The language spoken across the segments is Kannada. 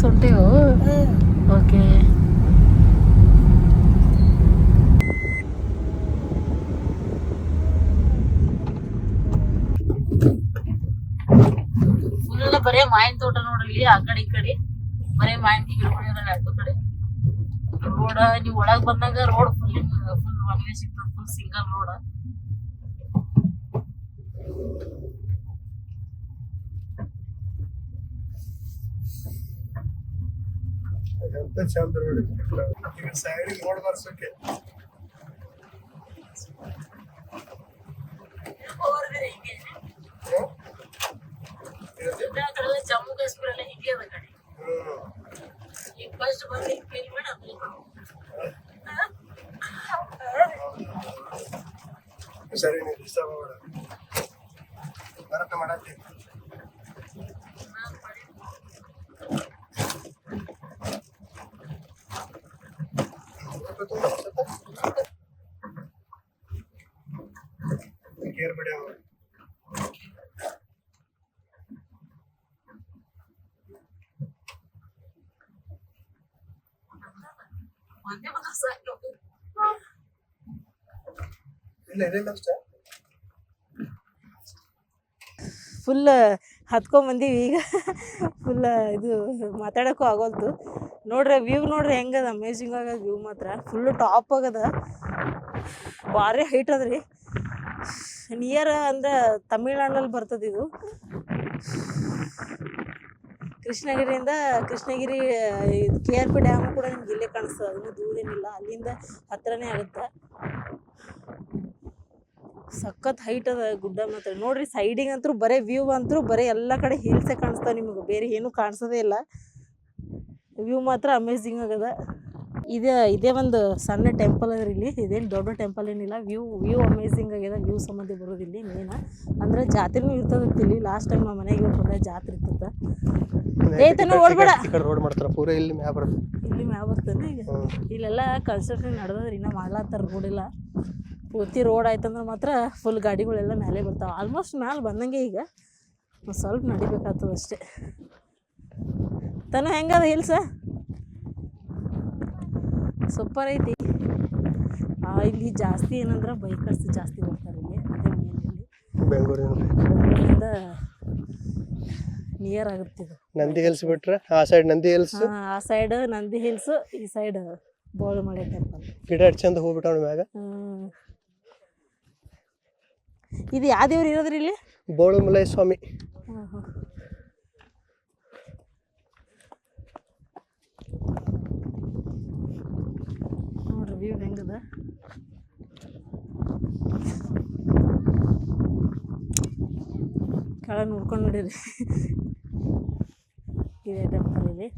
ಹೊಂಟೇವು. ಓಕೆ, ಫುಲ್ ಬರೇ ಮಾವಿನ ತೋಟ ನೋಡ್ರಿ. ಆ ಕಡೆ ಈ ಕಡೆ ಬರೇ ಮಾವಿನ ಗಿಡಗಳು ಎರಡು ಕಡೆ. ರೋಡ್ ನೀವ್ ಒಳಗ್ ಬಂದಾಗ ರೋಡ್ ಫುಲ್ ಒಳಗೆ ಸಿಗ್ತದ. Full single road. ಎಂತ ಚಂದ ನೋಡಿ. ಈಗ ಸೈಡ್ ರೋಡ್ ಬರ್ಸಕ್ಕೆ ಜಮ್ಮು ಕಾಶ್ಮೀರ ಎಲ್ಲ ಹಿಂಗೆ ಅದ ಕಡೆ. ಈಗ ಫಸ್ಟ್ ಬಂದು ಫೀಲ್ ಮಾಡಿ ಸರಿ, ನೀವು ಡಿಸ್ಟರ್ಬ್ ಮಾಡ ಬರತ್ತೆ ಮಾಡತ್ತೆ. ಕೇರ್ ಬಿಡಿ ಅವ್ರು. ಫುಲ್ ಹತ್ಕೊಂಬಂದೀವಿ. ಈಗ ಫುಲ್ ಇದು ಮಾತಾಡೋಕ್ಕೂ ಆಗೋಲ್ತು. ನೋಡ್ರಿ ವ್ಯೂ ನೋಡ್ರಿ ಹೆಂಗದ. ಅಮೇಝಿಂಗ್ ಆಗದ ವ್ಯೂ ಮಾತ್ರ. ಫುಲ್ಲು ಟಾಪ್ ಆಗದ. ಭಾರಿ ಹೈಟ್ ಅದ್ರಿ. ನಿಯರ್ ಅಂದ್ರೆ ತಮಿಳ್ನಾಡಲ್ಲಿ ಬರ್ತದೆ ಇದು. ಕೃಷ್ಣಗಿರಿಯಿಂದ ಕೃಷ್ಣಗಿರಿ KRP ಡ್ಯಾಮು ಕೂಡ ನಿಮ್ಗೆ ಇಲ್ಲೇ ಕಾಣಿಸ್ತದೆ. ಅದನ್ನು ದೂರ ಏನಿಲ್ಲ, ಅಲ್ಲಿಂದ ಹತ್ರನೇ ಆಗುತ್ತೆ. ಸಖತ್ ಹೈಟ್ ಅದ ಗುಡ್ಡ ಮಾತ್ರ. ನೋಡ್ರಿ ಸೈಡಿಗೆ ಅಂತೂ ಬರೀ ವ್ಯೂ ಅಂತೂ ಬರೀ ಎಲ್ಲ ಕಡೆ ಹಿಲ್ಸೇ ಕಾಣಿಸ್ತಾವೆ ನಿಮಗೆ, ಬೇರೆ ಏನೂ ಕಾಣಿಸೋದೇ ಇಲ್ಲ. ವ್ಯೂ ಮಾತ್ರ ಅಮೇಝಿಂಗ್ ಆಗದ. ಇದೇ ಒಂದು ಸಣ್ಣ ಟೆಂಪಲ್ ಅದ ಇಲ್ಲಿ. ಇದೇನು ದೊಡ್ಡ ಟೆಂಪಲ್ ಏನಿಲ್ಲ. ವ್ಯೂ ಅಮೇಝಿಂಗ್ ಆಗ್ಯದ. ವ್ಯೂ ಸಂಬಂಧ ಬರೋದಿಲ್ಲಿ ಮೇನ ಅಂದ್ರೆ ಜಾತ್ರೆನೂ ಇರ್ತದತ್ತು ಇಲ್ಲಿ. ಲಾಸ್ಟ್ ಟೈಮ್ ನಮ್ಮ ಮನೆಗೆ ಬಂದಾಗ ಜಾತ್ರೆ ಇರ್ತದ. ಏತನ ಓಡ್ಬೇಡ, ರೋಡ್ ಮಾಡ್ತಾರ ಪೂರ ಇಲ್ಲಿ ಮ್ಯಾ ಬರ್ತದೆ. ಇಲ್ಲಿ ಮ್ಯಾ ಬರ್ತಾನೆ. ಈಗ ಇಲ್ಲೆಲ್ಲ ಕನ್ಸ್ಟ್ರಕ್ಷನ್ ನಡೆದ್ರಿ, ಇನ್ನೂ ಮಾಡ್ಲಾತ್ತಾರ. ರೋಡ್ ಇಲ್ಲ, ಪೂರ್ತಿ ರೋಡ್ ಆಯ್ತಂದ್ರೆ ಮಾತ್ರ ಫುಲ್ ಗಾಡಿಗಳೆಲ್ಲ ಮೇಲೆ ಬರ್ತಾವೆ. ಆಲ್ಮೋಸ್ಟ್ ಮ್ಯಾಲೆ ಬಂದಂಗೆ. ಈಗ ಸ್ವಲ್ಪ ನಡಿಬೇಕಾಗ್ತದೆ ಅಷ್ಟೇ. ತನ ಹೆಂಗದ ಹಿಲ್ಸ? ಸೂಪರ್ ಐತಿ. ಇಲ್ಲಿ ಜಾಸ್ತಿ ಏನಂದ್ರೆ ಬೈಕರ್ಸ್ ಜಾಸ್ತಿ ಬರ್ತಾರೆ ಇಲ್ಲಿ. ಅದೇ ಮೇನ್ ಬೆಂಗಳೂರಿಂದ ನಿಯರ್ ಆಗುತ್ತೆ ಇದು. ನಂದಿ ಹಿಲ್ಸ್ ಬಿಟ್ರೆ ಆ ಸೈಡ್ ನಂದಿ ಹಿಲ್ಸ್, ಆ ಸೈಡ್ ನಂದಿ ಹಿಲ್ಸ್, ಈ ಸೈಡ್ ಬೋಳಮಳೆ ಟೆಂಪಲ್. ಗಿಡ ಚಂದ ಹೋಗ್ಬಿಟ್ಟಾವ ಮ್ಯಾಗ. ಇದು ಯಾವ ದೇವ್ರು ಇರೋದ್ರಿ ಇಲ್ಲಿ? ಬೋಳಮಲೈ ಸ್ವಾಮಿ. ನೋಡ್ರಿ ವ್ಯೂ ಹೆಂಗದ. ಕೆಳಗೆ ನೋಡ್ಕೊಂಡು ನೋಡಿರಿ. ಇದೇ ಟೆಂಪಲ್ ಇಲ್ಲಿ.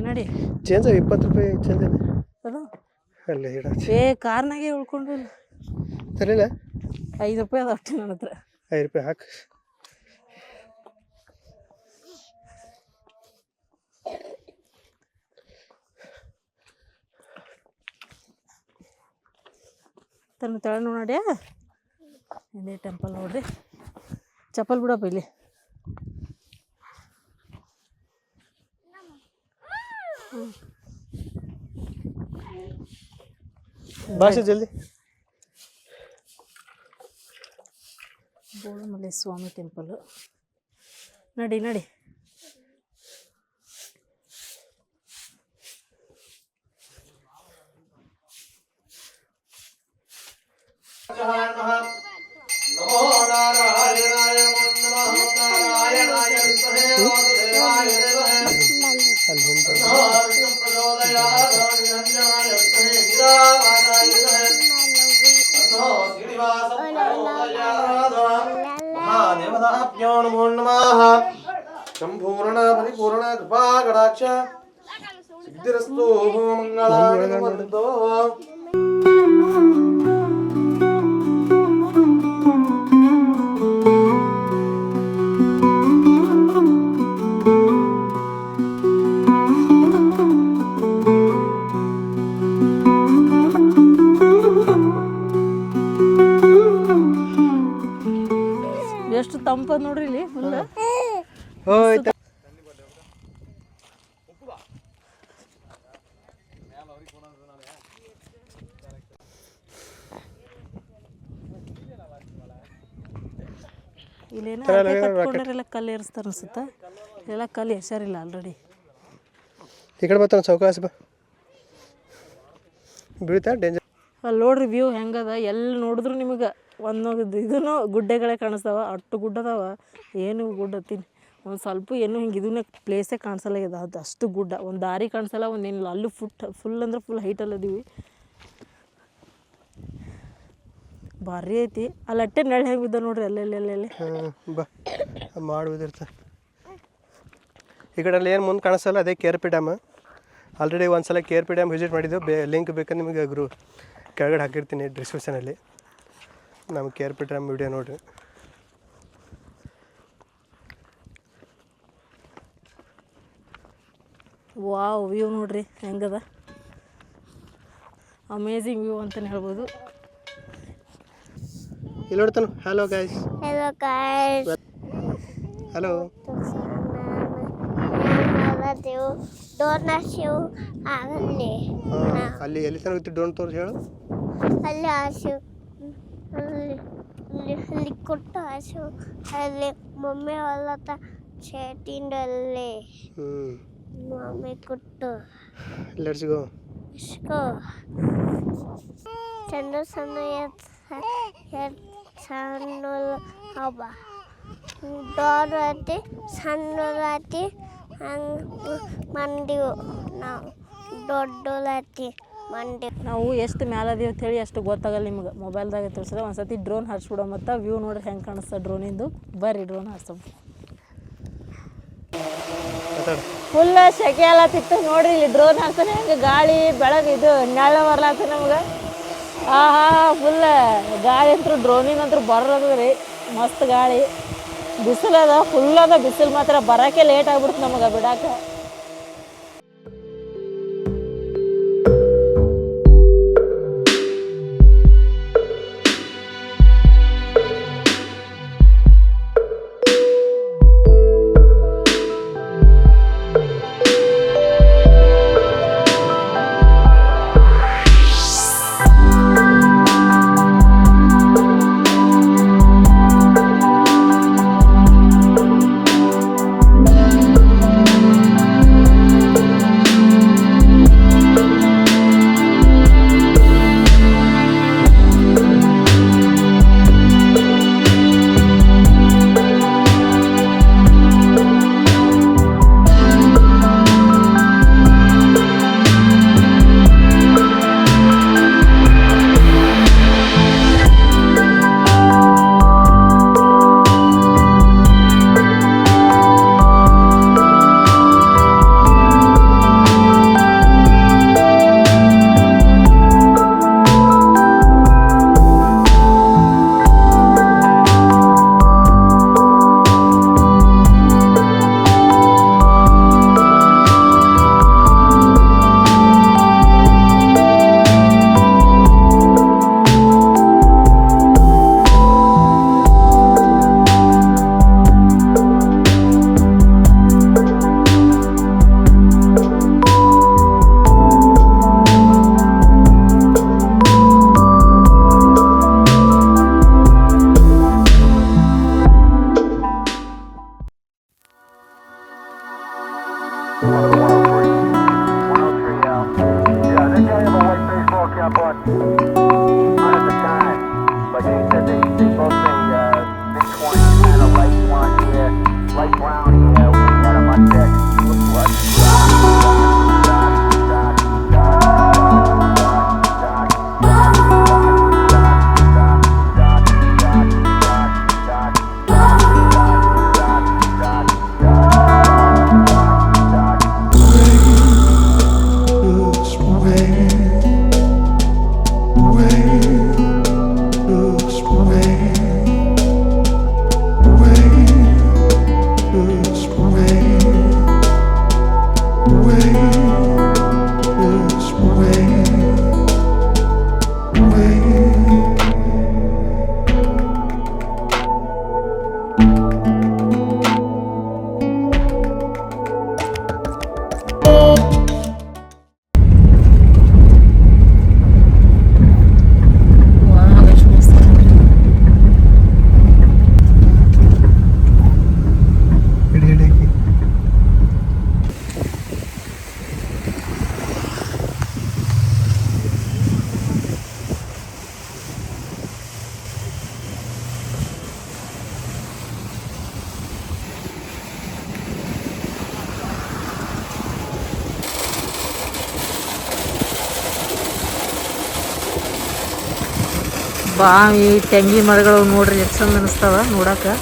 ನಡಿ ಚೇಂಜ್ 20 ರೂಪಾಯಿ ಚೇಂಜ್ ಇದೆ ಅದು. ಅಲ್ಲಿ ಕಾರ್ನಾಗೆ ಉಳ್ಕೊಂಡು ತರಲಿಲ್ಲ. 5 ರೂಪಾಯಿ ಅದು ಅಷ್ಟೇ ನನ್ನ ಹತ್ರ. 5 ರೂಪಾಯಿ ಹಾಕು. ತನ್ನ ತೆಳ ನೋಡ್ಯಾ. ಇದೇ ಟೆಂಪಲ್ ನೋಡ್ರಿ. ಚಪ್ಪಲ್ ಬಿಡಪ್ಪ ಇಲ್ಲಿ. ಭಾಷೆ ಜಲ್ದಿ. ಬೋಳಮಲೆ ಸ್ವಾಮಿ ಟೆಂಪಲ್. ನಡಿ. ನಮೋ ನಾರಾಯಣಾಯ ನಮಃ ನಾರಾಯಣಾಯ ವಾಸುದೇವಾಯ ಮಹಾದೇವತಾಭ್ಯೋ ನಮೋ ನಮಃ. ಸಂಪೂರ್ಣ ಪರಿಪೂರ್ಣ ಕೃಪಾ ಕಟಾಕ್ಷ ಸಿದ್ಧಿರಸ್ತು ಮಂಗಳಾಗತೋ. ತಂಪದ ನೋಡ್ರಿ ಇಲ್ಲಿ ಫುಲ್. ಹೋಯ್ತು ಇಲ್ಲೇನೋ ಕಟ್ಕೊಂಡ್ರೆಲ್ಲ ಕಲ್ಲು ಏರಿಸ್ತಾರೆ ಅನ್ಸುತ್ತೆ. ಎಲ್ಲ ಕಲ್ಲು ಎಸರಿಲ್ಲ ಆಲ್ರೆಡಿ. ಈ ಕಡೆ ಬರ್ತಾನೆ ಚೌಕಾಸಿ ಬಾ ಬೀಳ್ತಾ ಡೇಂಜರ್. ಅಲ್ಲಿ ನೋಡ್ರಿ ವ್ಯೂ ಹೆಂಗದ. ಎಲ್ಲಿ ನೋಡಿದ್ರು ನಿಮಗೆ ಒಂದೊಂದು ಇದೂ ಗುಡ್ಡೆಗಳೇ ಕಾಣಿಸ್ತಾವ. ಅಷ್ಟು ಗುಡ್ಡದಾವ, ಏನು ಗುಡ್ಡತ್ತೀನಿ ಒಂದು ಸ್ವಲ್ಪ ಏನು ಹಿಂಗೆ ಇದನ್ನೇ ಪ್ಲೇಸೇ ಕಾಣಿಸಲ್ಲ ಇದೆ. ಅದು ಅಷ್ಟು ಗುಡ್ಡ, ಒಂದು ದಾರಿ ಕಾಣಿಸಲ್ಲ, ಒಂದೇನಿಲ್ಲ. ಅಲ್ಲೂ ಫುಲ್ ಅಂದ್ರೆ ಫುಲ್ ಹೈಟಲ್ಲದೀವಿ. ಭಾರಿ ಐತಿ. ಅಲ್ಲಿ ಅಟ್ಟೆ ನೆಳೆ ಹೆಂಗೆ ಬಿದ್ದ ನೋಡ್ರಿ ಅಲ್ಲೆಲ್ಲೆಲ್ಲೆಲ್ಲಿ. ಬಾ ಮಾಡುವುದಿರ್ತ. ಈ ಕಡೆ ಅಲ್ಲಿ ಏನು ಮುಂದೆ ಕಾಣಿಸಲ್ಲ ಅದೇ KRP ಡ್ಯಾಮ್. ಆಲ್ರೆಡಿ ಒಂದು ಸಲ KRP ಡ್ಯಾಮ್ ವಿಸಿಟ್ ಮಾಡಿದ್ದೆವು. ಲಿಂಕ್ ಬೇಕಂದ್ರೆ ನಿಮಗೆ ಕೆಳಗಡೆ ಹಾಕಿರ್ತೀನಿ ಡಿಸ್ಕ್ರಿಪ್ಷನಲ್ಲಿ. ನಮ್ಮ KRP ಡ್ಯಾಮ್ ವಿಡಿಯೋ ನೋಡಿರಿ. ವಾವ್, ವ್ಯೂ ನೋಡ್ರಿ ಹೆಂಗದ. ಅಮೇಝಿಂಗ್ ವ್ಯೂ ಅಂತಲೇ ಹೇಳ್ಬೋದು. ಇಲ್ಲಿ ನೋಡ್ತಾನು. Hello guys. ಹಲೋ. ಅಲ್ಲಿ ಎಲ್ಲಿ ತನಕ ಹೋಗ್ತಿ ಡೋನ್ ತೋರಿಸಿ ಹೇಳು. ಅಲ್ಲಿ ಆಸು ಅಲ್ಲಿ ಕೊಟ್ಟ ಆಸು ಅಲ್ಲಿ ಮಮ್ಮಿ ಹೊಲತ ಚೇಟಿಂಡಲ್ಲಿ ಮಮ್ಮಿ ಕೊಟ್ಟು ಲೆಟ್ಸ್ ಗೋ. ಸಣ್ಣ ಸಣ್ಣ ಸಣ್ಣ ಹಬ್ಬ ದೊಡ್ಡತಿ ಸಣ್ಣದಾತಿ ಹಂಗೆ ಮಂಡಿವು ನಾವು ದೊಡ್ಡದಾತಿ ಮಂಡಿ. ನಾವು ಎಷ್ಟು ಮ್ಯಾಲದೀವಿ ಅಂತೇಳಿ ಅಷ್ಟು ಗೊತ್ತಾಗಲ್ಲ ನಿಮ್ಗೆ. ಮೊಬೈಲ್ದಾಗ ತೋರಿಸಿದ್ರೆ ಒಂದು ಸತಿ ಡ್ರೋನ್ ಹಾರಿಸ್ಬಿಡೋ ಮತ್ತು ವ್ಯೂ ನೋಡ್ರಿ ಹೆಂಗೆ ಕಾಣಿಸ್ತದೆ ಡ್ರೋನಿಂದು. ಬರ್ರಿ ಡ್ರೋನ್ ಹಾರಿಸೋಣ. ಫುಲ್ ಸೆಕೆ ಎಲ್ಲತ್ತಿತ್ತು ನೋಡ್ರಿ. ಇಲ್ಲಿ ಡ್ರೋನ್ ಹಾಕ್ತಾನೆ ಹೆಂಗೆ ಗಾಳಿ ಬೆಳಗ್ಗೆ ಇದು ನೆಳ್ಳ ಬರ್ಲಾತ ನಮ್ಗೆ. ಆಹಾ, ಫುಲ್ ಗಾಳಿ ಅಂತೂ ಡ್ರೋನಿನಂತೂ ಬರೋದು ರೀ. ಮಸ್ತ್ ಗಾಳಿ. ಬಿಸಿಲದ ಫುಲ್ ಅದ. ಬಿಸಿಲು ಮಾತ್ರ ಬರೋಕ್ಕೆ ಲೇಟ್ ಆಗ್ಬಿಡ್ತು ನಮಗೆ ಬಿಡಾಕ. ಬಾವಿ ತೆಂಗಿನ ಮರಗಳು ನೋಡ್ರಿ ಎಷ್ಟು ಚಂದ ಅನಿಸ್ತಾವ ನೋಡಕ್ಕೆ.